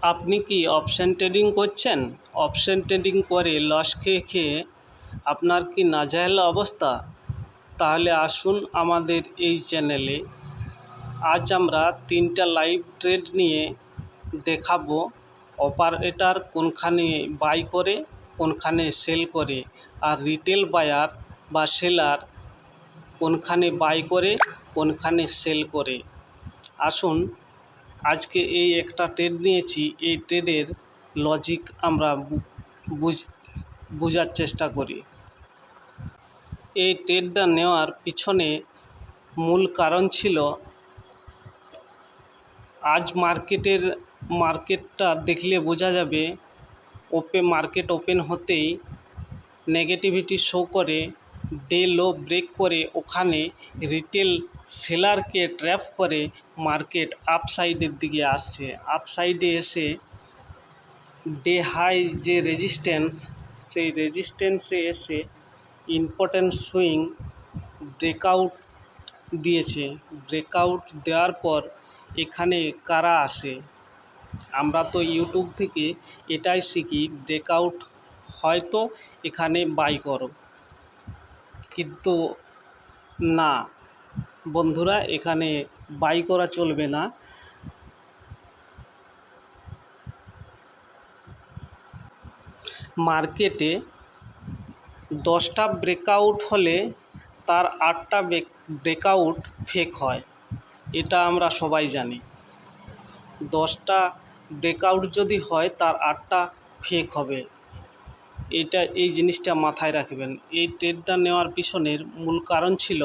আপনি কি option trading করছেন? অপশন ট্রেডিং করে লস খেয়ে খেয়ে আপনার কি নাজেহাল অবস্থা? তাহলে আসুন আমাদের এই চ্যানেলে। আজ আমরা 3টা লাইভ ট্রেড নিয়ে দেখাবো অপারেটর কোনখানে বাই করে কোনখানে সেল করে, আর রিটেল বায়ার বা সেলার কোনখানে বাই করে কোনখানে সেল করে। আসুন আজকে এই একটা ট্রেড নিয়েছি, এই ট্রেডের লজিক আমরা বোঝার চেষ্টা করি। এই ট্রেডটা নেওয়ার পিছনে মূল কারণ ছিল, আজ মার্কেটটা দেখলে বোঝা যাবে মার্কেট ওপেন হতেই নেগেটিভিটি শো করে ডে লো ব্রেক করে ওখানে রিটেল সেলারকে ট্র্যাপ করে মার্কেট আপসাইডের দিকে আসছে। আপসাইডে এসে ডে হাই যে রেজিস্ট্যান্স, সেই রেজিস্ট্যান্সে এসে ইম্পর্ট্যান্ট সুইং ব্রেকআউট দিয়েছে। ব্রেকআউট দেওয়ার পর এখানে কারা আসে? আমরা তো ইউটিউব থেকে এটাই শিখি, ব্রেকআউট হয়তো এখানে বাই করো, কিন্তু না বন্ধুরা, এখানে বাই করা চলবে না। মার্কেটে 10টা ব্রেকআউট হলে তার 8টা ব্রেকআউট ফেক হয়, এটা আমরা সবাই জানি। 10টা ব্রেকআউট যদি হয় তার 8টা ফেক হবে, এই জিনিসটা মাথায় রাখবেন। এই ট্রেডটা নেওয়ার পিছনের মূল কারণ ছিল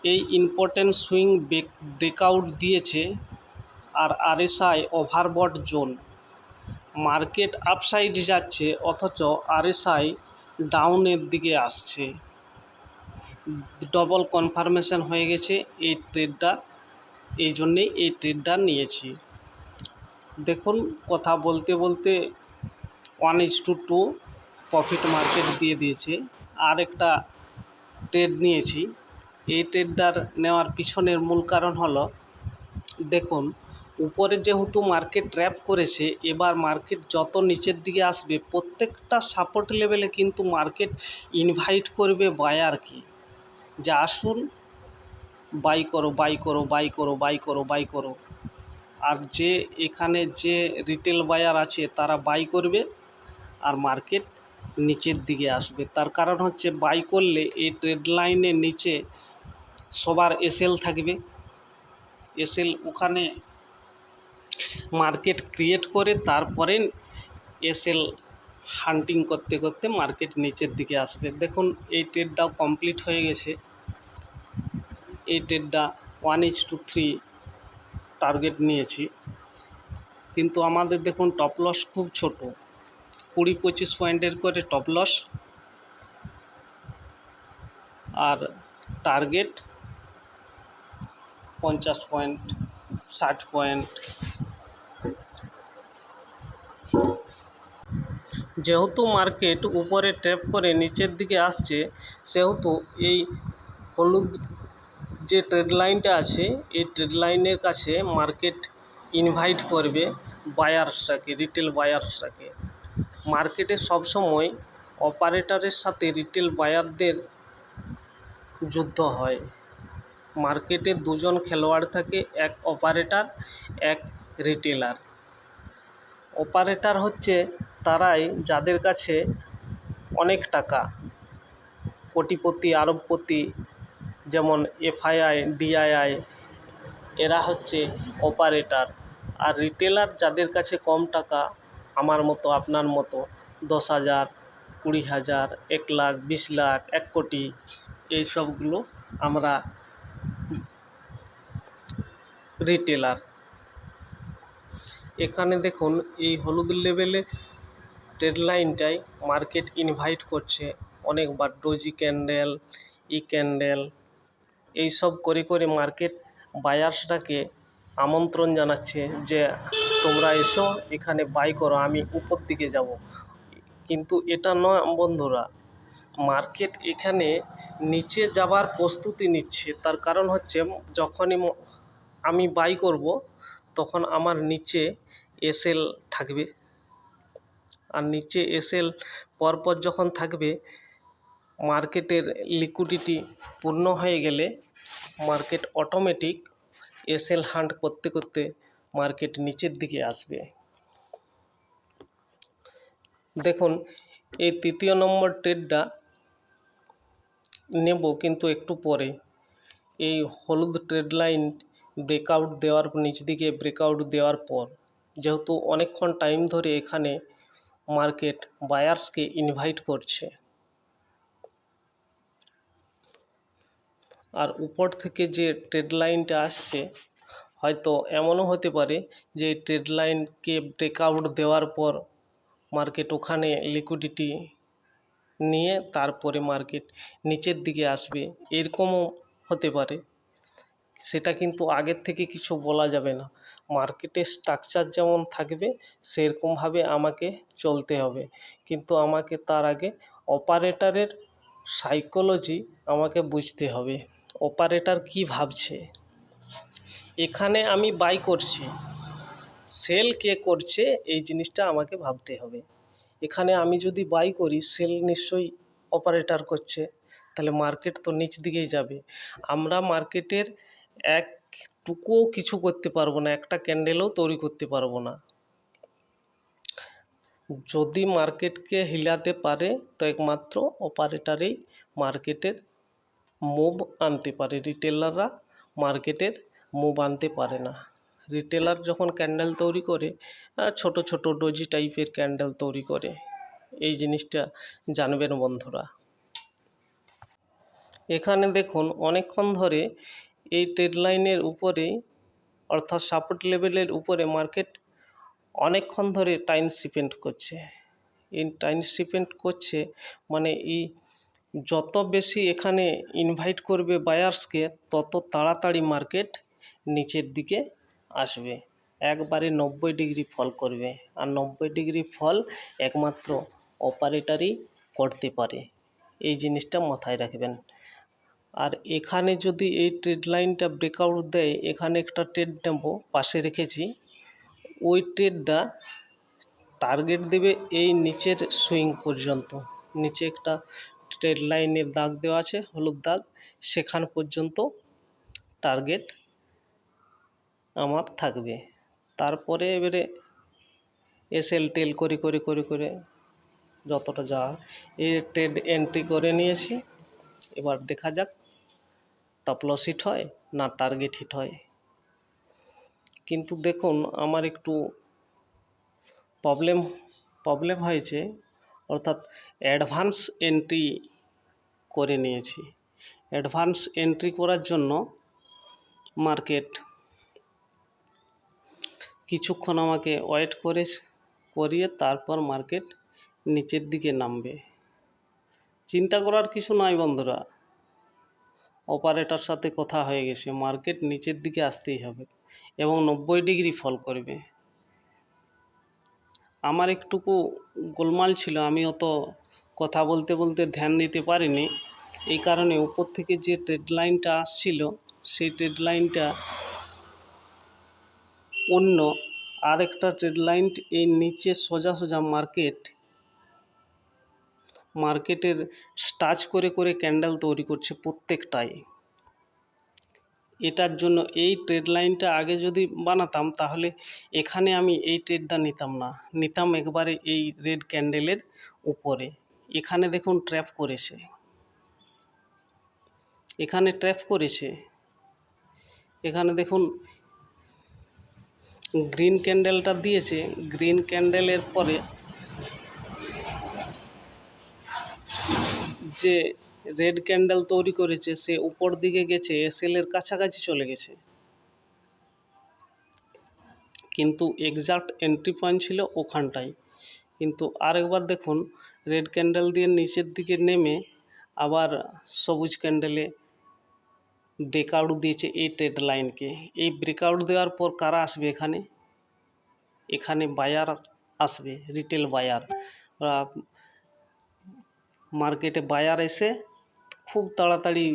এই ইম্পর্ট্যান্ট সুইং ব্রেকআউট দিয়েছে আর RSI overbought zone. Market upside যাচ্ছে অথচ আরএসআই ডাউনের দিকে আসছে। ডবল কনফার্মেশন হয়ে গেছে এই ট্রেডটা, এই জন্যেই এই ট্রেডটা নিয়েছি। দেখুন, কথা বলতে বলতে 1:2 প্রফিট মার্কেট দিয়ে দিয়েছে। আর একটা ট্রেড নিয়েছি। এই ট্রেডটার নেওয়ার পিছনের মূল কারণ হলো, দেখুন উপরে যেহেতু মার্কেট ট্র্যাপ করেছে, এবার মার্কেট যত নিচের দিকে আসবে প্রত্যেকটা সাপোর্ট লেভেলে কিন্তু মার্কেট ইনভাইট করবে বায়ারকে, যে আসুন বাই করো বাই করো বাই করো বাই করো বাই করো। আর যে এখানে যে রিটেল বায়ার আছে তারা বাই করবে আর মার্কেট নিচের দিকে আসবে। তার কারণ হচ্ছে, বাই করলে এই ট্রেড লাইনের নিচে সবার এসএল থাকবে। এসএল ওখানে মার্কেট ক্রিয়েট করে তারপরে এসএল হান্টিং করতে করতে মার্কেট নিচের দিকে আসবে। দেখুন এই ট্রেডটাও কমপ্লিট হয়ে গেছে। এই ট্রেডটা 1:3 টার্গেট নিয়েছি, কিন্তু আমাদের দেখুন টপ লস খুব ছোট, 20-25 পয়েন্টের করে টপ লস, আর টার্গেট 50 পয়েন্ট 60 পয়েন্ট। যেহেতু মার্কেট উপরে ট্র্যাপ করে নিচের দিকে আসছে, সেহেতু এই হলুদ যে ট্রেড লাইনটা আছে, এই ট্রেড লাইনের কাছে মার্কেট ইনভাইট করবে বায়ার্সটাকে, রিটেল বায়ার্সটাকে। মার্কেটে সবসময় অপারেটরের সাথে রিটেল বায়ারদের যুদ্ধ হয়। মার্কেটে দুজন খেলোয়াড় থাকে, এক অপারেটর এক রিটেলার। অপারেটর হচ্ছে তারাই যাদের কাছে অনেক টাকা, কোটিপতি আরবপতি, যেমন এফআইআই ডিআইআই, এরা হচ্ছে অপারেটর। আর রিটেলার যাদের কাছে কম টাকা, আমার মতো আপনার মতো 10,000, 20,000, 1 লাখ, 20 লাখ, 1 কোটি, এইসবগুলো আমরা রিটেলার। এখানে দেখুন এই হলুদ লেভেলে ট্রেড লাইনটাই মার্কেট ইনভাইট করছে অনেকবার, ডোজি ক্যান্ডেল, ই ক্যান্ডেল, এইসব করে করে মার্কেট বায়ার্সটাকে আমন্ত্রণ জানাচ্ছে যে তোমরা এসো এখানে বাই করো, আমি উপর দিকে যাব। কিন্তু এটা নয় বন্ধুরা, মার্কেট এখানে নিচে যাবার প্রস্তুতি নিচ্ছে। তার কারণ হচ্ছে, যখনই আমি বাই করব তখন আমার নিচে এসএল থাকবে, আর নিচে এসএল পরপর যখন থাকবে মার্কেটের লিকুইডিটি পূর্ণ হয়ে গেলে মার্কেট অটোমেটিক এসএল হান্ট করতে করতে মার্কেট নিচের দিকে আসবে। দেখুন এই তৃতীয় নম্বর ট্রেডটা নেব, কিন্তু একটু পরে। এই হলুদ ট্রেড লাইন ব্রেকআউট দেওয়ার নিচ দিকে ব্রেকআউট দেওয়ার পর, যেহেতু অনেকক্ষণ টাইম ধরে এখানে মার্কেট বায়ার্সকে ইনভাইট করছে, আর উপর থেকে যে ট্রেড লাইনটা আসছে হয়তো এমনও হতে পারে যে এই ট্রেড লাইনকে ব্রেকআউট দেওয়ার পর মার্কেট ওখানে লিকুইডিটি নিয়ে তারপরে মার্কেট নিচের দিকে আসবে, এরকমও হতে পারে। সেটা কিন্তু আগের থেকে কিছু বলা যাবে না। মার্কেটের স্ট্রাকচার যেমন থাকবে সেরকমভাবে আমাকে চলতে হবে, কিন্তু আমাকে তার আগে অপারেটরের সাইকোলজি আমাকে বুঝতে হবে। অপারেটর কি ভাবছে, এখানে আমি বাই করছি, সেল কে করছে এই জিনিসটা আমাকে ভাবতে হবে। এখানে আমি যদি বাই করি সেল নিশ্চয়ই অপারেটর করছে, তাহলে মার্কেট তো নিচ দিকেই যাবে। আমরা মার্কেটের একটুকুও কিছু করতে পারবো না, একটা ক্যান্ডেলও তৈরি করতে পারবো না। যদি মার্কেটকে হিলাতে পারে তো একমাত্র অপারেটরেই মার্কেটের মুভ আনতে পারে, রিটেলাররা মার্কেটের মুভ আনতে পারে না। রিটেলার যখন ক্যান্ডেল তৈরি করে ছোট ছোট ডোজি টাইপের ক্যান্ডেল তৈরি করে, এই জিনিসটা জানবেন বন্ধুরা। এখানে দেখুন অনেকক্ষণ ধরে এই ট্রেড লাইনের উপরে অর্থাৎ সাপোর্ট লেভেলের উপরে মার্কেট অনেকক্ষণ ধরে টাইম স্পেন্ড করছে। এই টাইম স্পেন্ড করছে মানে এই যত বেশি এখানে ইনভাইট করবে বায়ার্সকে তত তাড়াতাড়ি মার্কেট নিচের দিকে আসবে, একবারে 90 ডিগ্রি ফল করবে। আর 90 ডিগ্রি ফল একমাত্র অপারেটরই করতে পারে, এই জিনিসটা মাথায় রাখবেন। আর এখানে যদি এই ট্রেড লাইনটা ব্রেকআউট দেয়, এখানে একটা ট্রেড নেব পাশে রেখেছি, ওই ট্রেডটা টার্গেট দেবে এই নিচের সুইং পর্যন্ত। নিচে একটা ট্রেড লাইনের দাগ দেওয়া আছে, হলুদ দাগ, সেখান পর্যন্ত টার্গেট আমার থাকবে। তারপরে এবারে এসএল টেল করে করে করে করে যতটা যাওয়া, এই ট্রেড এন্ট্রি করে নিয়েছি। এবার দেখা যাক টপ লস হিট হয় না টার্গেট হিট হয়। কিন্তু দেখুন আমার একটু প্রবলেম হয়েছে, অর্থাৎ অ্যাডভান্স এন্ট্রি করে নিয়েছি। অ্যাডভান্স এন্ট্রি করার জন্য মার্কেট কিছুক্ষণ আমাকে ওয়েট করিয়ে তারপর মার্কেট নিচের দিকে নামবে। চিন্তা করার কিছু নয় বন্ধুরা, অপারেটর সাথে কথা হয়ে গেছে, মার্কেট নিচের দিকে আসতেই হবে এবং 90 ডিগ্রি ফল করবে। আমার একটুকু গোলমাল ছিল, আমি অত কথা বলতে বলতে ধ্যান দিতে পারিনি, এই কারণে উপর থেকে যে ট্রেড লাইনটা আসছিল সেই ট্রেড লাইনটা অন্য আরেকটা ট্রেড লাইন এই নিচে সোজা সোজা মার্কেটের টাচ করে করে ক্যান্ডেল তৈরি করছে প্রত্যেকটাই। এটার জন্য এই ট্রেড লাইনটা আগে যদি বানাতাম তাহলে এখানে আমি এই ট্রেডটা নিতাম না, নিতাম একবারে এই রেড ক্যান্ডেলের উপরে। এখানে দেখুন ট্র্যাপ করেছে, এখানে ট্র্যাপ করেছে, এখানে দেখুন গ্রিন ক্যান্ডেলটা দিয়েছে, গ্রিন ক্যান্ডেলের পরে যে রেড ক্যান্ডেল তৈরি করেছে সে উপর দিকে গেছে, এসএলের কাছাকাছি চলে গেছে, কিন্তু এক্সাক্ট এন্ট্রি পয়েন্ট ছিল ওখানটায়। কিন্তু আরেকবার দেখুন রেড ক্যান্ডেল দিয়ে নিচের দিকে নেমে আবার সবুজ ক্যান্ডেলে ব্রেকআউট দিয়েছে এই ট্রেড লাইনকে। এই ব্রেকআউট দেওয়ার পর কারা আসবে এখানে, এখানে বায়ার আসবে, রিটেল বায়ার। মার্কেটে বায়ার এসে খুব তাড়াতাড়ি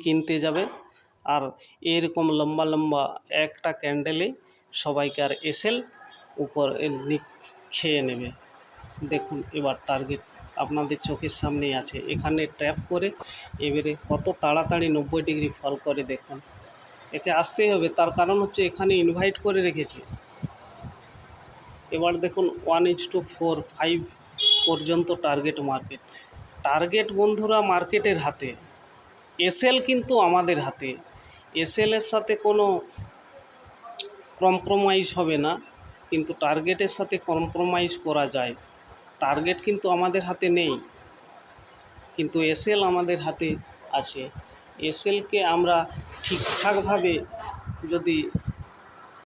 কিনতে যাবে, আর এরকম লম্বা লম্বা একটা ক্যান্ডেলে সবাইকে আর এসএল উপর খেয়ে নেবে। দেখুন এবার টার্গেট আপনাদের চোখের সামনেই আছে, এখানে ট্যাপ করে এবারে কত তাড়াতাড়ি 90 ডিগ্রি ফল করে দেখুন। একে আসতেই হবে, তার কারণ হচ্ছে এখানে ইনভাইট করে রেখেছে। এবার দেখুন 1:4, 5 পর্যন্ত টার্গেট মার্কেট। টার্গেট বন্ধুরা মার্কেটের হাতে, এসএল কিন্তু আমাদের হাতে। এসএলের সাথে কোনো কম্প্রোমাইজ হবে না, কিন্তু টার্গেটের সাথে কম্প্রোমাইজ করা যায়। টার্গেট কিন্তু আমাদের হাতে নেই, কিন্তু এসএল আমাদের হাতে আছে। এসএলকে আমরা ঠিকঠাকভাবে যদি